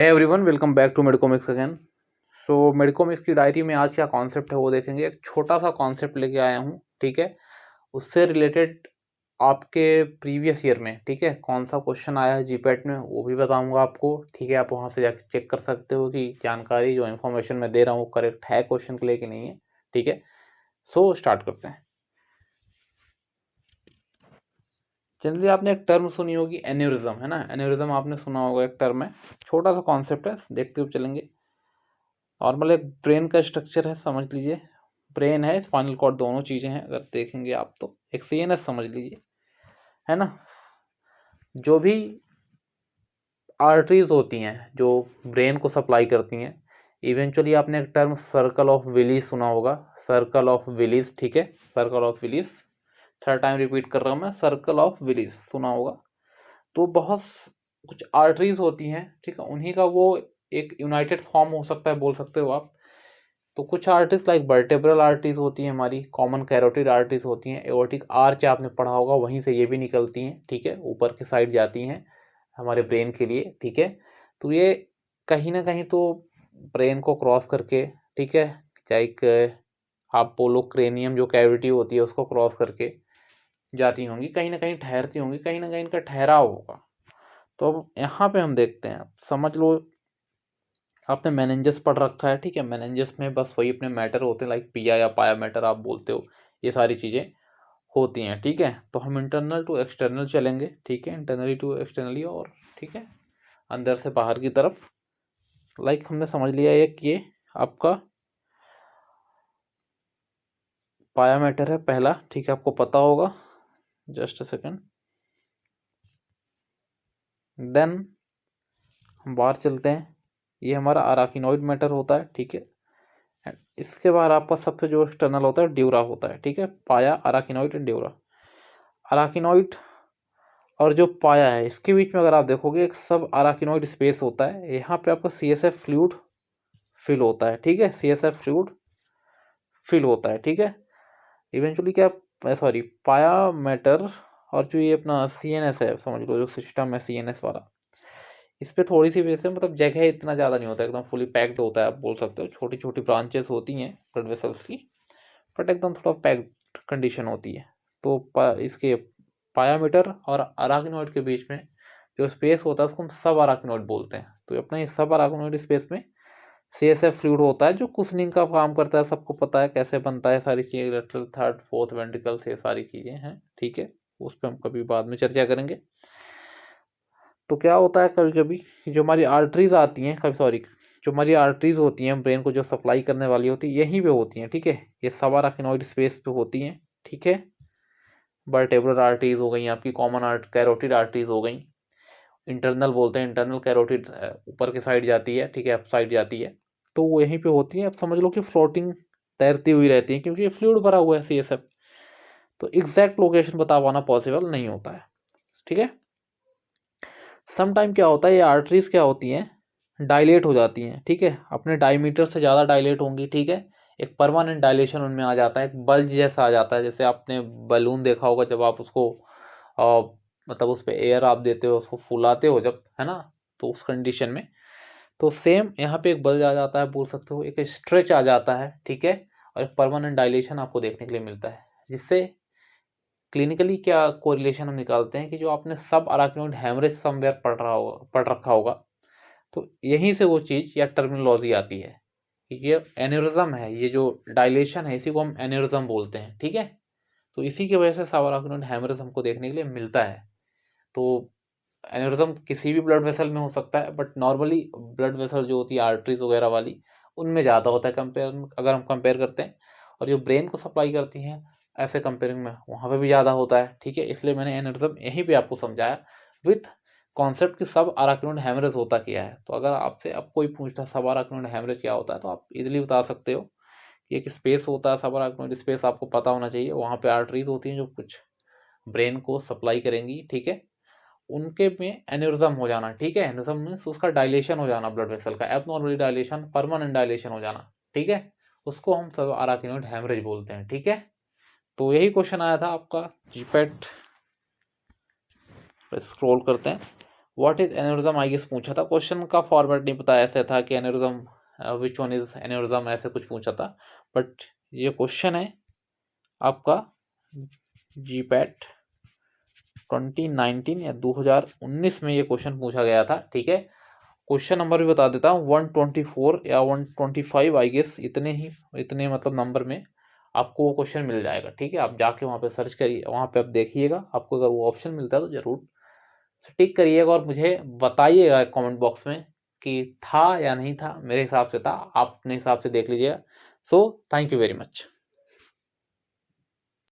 Hey everyone, welcome back to Medicomix again. So Medicomix की diary में आज क्या कॉन्सेप्ट है वो देखेंगे। एक छोटा सा कॉन्सेप्ट लेके आया हूँ, ठीक है। उससे रिलेटेड आपके प्रीवियस ईयर में, ठीक है, कौन सा क्वेश्चन आया है जीपैट में वो भी बताऊंगा आपको, ठीक है। आप वहाँ से जाके चेक कर सकते हो कि जानकारी जो इन्फॉर्मेशन मैं दे रहा हूँ वो करेक्ट है क्वेश्चन के लिए कि नहीं है, ठीक है। सो स्टार्ट करते हैं। जनरली आपने एक टर्म सुनी होगी, एन्यूरिज्म, है ना। एन्यूरिज्म आपने सुना होगा, एक टर्म है, छोटा सा कॉन्सेप्ट है, देखते हुए चलेंगे। नॉर्मल एक ब्रेन का स्ट्रक्चर है, समझ लीजिए। ब्रेन है, स्पाइनल कॉर्ड, दोनों चीज़ें हैं। अगर देखेंगे आप तो एक सीएनएस समझ लीजिए, है ना। जो भी आर्टरीज होती हैं जो ब्रेन को सप्लाई करती हैं, इवेंचुअली आपने एक टर्म सर्कल ऑफ विलीज सुना होगा। सर्कल ऑफ विलीज, ठीक है, circle of Willis. Third time repeat कर रहा हूँ मैं, सर्कल ऑफ विलीज सुना होगा। तो बहुत कुछ आर्टरीज होती हैं, ठीक है, उन्हीं का वो एक यूनाइटेड फॉर्म हो सकता है, बोल सकते हो आप। तो कुछ आर्टरीज लाइक वर्टेब्रल आर्टरीज होती हैं हमारी, कॉमन कैरोटिड आर्टरीज होती हैं, एओर्टिक आर्च आपने पढ़ा होगा, वहीं से ये भी निकलती हैं, ठीक है, ऊपर की साइड जाती हैं हमारे ब्रेन के लिए, ठीक है। तो ये कहीं ना कहीं तो ब्रेन को क्रॉस करके, ठीक है, लाइक आप बोलो क्रेनियम जो कैविटी होती है उसको क्रॉस करके जाती होंगी, कहीं ना कहीं ठहरती होंगी, कहीं ना कहीं इनका ठहराव होगा। तो अब यहाँ पे हम देखते हैं, समझ लो आपने मेनिंजस पढ़ रखा है, ठीक है। मेनिंजस में बस वही अपने मैटर होते हैं, लाइक पिया या पाया मैटर आप बोलते हो, ये सारी चीज़ें होती हैं, ठीक है। तो हम इंटरनल टू एक्सटर्नल चलेंगे, ठीक है, इंटरनली टू एक्सटर्नली, और ठीक है, अंदर से बाहर की तरफ। लाइक हमने समझ लिया एक ये आपका पाया मैटर है पहला, ठीक है, आपको पता होगा। Just a second. देन हम बाहर चलते हैं, ये हमारा अराकिनॉइड मैटर होता है, ठीक है। इसके बाद आपका सबसे जो एक्सटर्नल होता है ड्यूरा होता है, ठीक है। पाया, अराकिनॉइड एंड ड्यूरा। अराकिनॉइड और जो पाया है इसके बीच में अगर आप देखोगे एक सब अराकिनॉइड स्पेस होता है, यहाँ पे आपका सीएसएफ फ्लूइड फिल होता है, ठीक है, सीएसएफ फ्लूइड फिल होता है, ठीक है। इवेंचुअली क्या, सॉरी, पाया मैटर और जो ये अपना सीएनएस है, समझ लो जो सिस्टम है सीएनएस वाला, इस पर थोड़ी सी वजह से मतलब जगह इतना ज़्यादा नहीं होता, एकदम फुली पैक्ड होता है, आप बोल सकते हो। छोटी छोटी ब्रांचेस होती हैं ब्लड वेसल्स की, बट एकदम थोड़ा पैक्ड कंडीशन होती है। तो इसके पायामीटर और अराकिनॉइड के बीच में जो स्पेस होता है उसको हम सब अराकिनॉइड बोलते हैं। तो अपना ये सब अराकिनॉइड स्पेस में सीएसएफ फ्लूइड होता है जो कुशनिंग का काम करता है, सबको पता है कैसे बनता है, सारी चीज़ें, लेटरल थर्ड फोर्थ वेंट्रिकल से सारी चीज़ें हैं, ठीक है। उस पर हम कभी बाद में चर्चा करेंगे। तो क्या होता है, कभी कभी जो हमारी आर्टरीज आती हैं, कभी सॉरी, जो हमारी आर्टरीज होती हैं ब्रेन को जो सप्लाई करने वाली होती है यहीं पे होती हैं, ठीक है। ये सब अराकिनॉइड स्पेस पे होती हैं, ठीक है। वर्टेब्रल आर्टरीज हो गई आपकी, कॉमन कैरोटिड आर्टरीज हो गई, इंटरनल बोलते हैं, इंटरनल कैरोटिड ऊपर की साइड जाती है, ठीक है, अप साइड जाती है। तो वो यहीं पे होती है। अब समझ लो कि फ्लोटिंग, तैरती हुई रहती है, क्योंकि ये फ्लूइड भरा हुआ है सीएसएफ। तो एग्जैक्ट लोकेशन बता पाना पॉसिबल नहीं होता है, ठीक है। सम टाइम क्या होता है, ये आर्टरीज क्या होती हैं, डायलेट हो जाती हैं, ठीक है, अपने डायमीटर से ज़्यादा डायलेट होंगी, ठीक है। एक परमानेंट डायलेशन उनमें आ जाता है, एक बल्ज जैसा आ जाता है। जैसे आपने बलून देखा होगा, जब आप उसको मतलब उस पर एयर आप देते हो, उसको फुलाते हो जब, है ना, तो उस कंडीशन में तो सेम यहाँ पे एक बल्ज आ जाता है, बोल सकते हो, एक स्ट्रेच आ जाता है, ठीक है। और एक परमानेंट डायलेशन आपको देखने के लिए मिलता है, जिससे क्लिनिकली क्या कोरिलेशन हम निकालते हैं कि जो आपने सब अराकिनोइड हैमरेज समवेयर पढ़ रखा होगा, तो यहीं से वो चीज़ या टर्मिनोलॉजी आती है कि ये एन्यूरिज्म है, ये जो डायलेशन है इसी को हम एन्यूरिज्म बोलते हैं, ठीक है। तो इसी की वजह से सब अराकिनोइड हैमरेज हमको देखने के लिए मिलता है। तो एन्यूरिज्म किसी भी ब्लड वेसल में हो सकता है, बट नॉर्मली ब्लड वेसल जो होती है आर्टरीज वगैरह वाली, उनमें ज़्यादा होता है कंपेयर, अगर हम कंपेयर करते हैं। और जो ब्रेन को सप्लाई करती हैं ऐसे कंपेयरिंग में वहाँ पे भी ज़्यादा होता है, ठीक है। इसलिए मैंने एन्यूरिज्म यहीं पे आपको समझाया विथ कॉन्सेप्ट कि सब अराकिनोइड हैमरेज होता क्या है। तो अगर आपसे अब कोई पूछता है सब अराकिनोइड हैमरेज क्या होता है, तो आप इजीली बता सकते हो कि एक स्पेस होता है, सब अराकिनोइड स्पेस आपको पता होना चाहिए। वहाँ पे आर्टरीज होती हैं जो कुछ ब्रेन को सप्लाई करेंगी, ठीक है। उनके में एन्यूरिज्म हो जाना, ठीक है। एन्यूरिज्म मीन्स उसका डायलेशन हो जाना, ब्लड वेसल का एबनॉर्मली डायलेशन, परमानेंट डायलेशन हो जाना, ठीक है। उसको हम सब अराकिनोइड हैमरेज बोलते हैं, ठीक है। तो यही क्वेश्चन आया था आपका जीपेट। स्क्रॉल करते हैं, what is aneurysm I guess पूछा था, क्वेश्चन का फॉर्मेट नहीं पता, ऐसे था कि aneurysm which one is aneurysm ऐसे कुछ पूछा था, बट ये क्वेश्चन है आपका जीपैट 2019 या 2019 में ये क्वेश्चन पूछा गया था, ठीक है। क्वेश्चन नंबर भी बता देता हूँ 124 या 125 आई गेस, इतने मतलब नंबर में आपको वो क्वेश्चन मिल जाएगा, ठीक है। आप जाके वहाँ पे सर्च करिए, वहाँ पे आप देखिएगा, आपको अगर वो ऑप्शन मिलता है तो ज़रूर टिक करिएगा और मुझे बताइएगा कमेंट बॉक्स में कि था या नहीं था। मेरे हिसाब से था, आप अपने हिसाब से देख लीजिएगा। So thank you very much.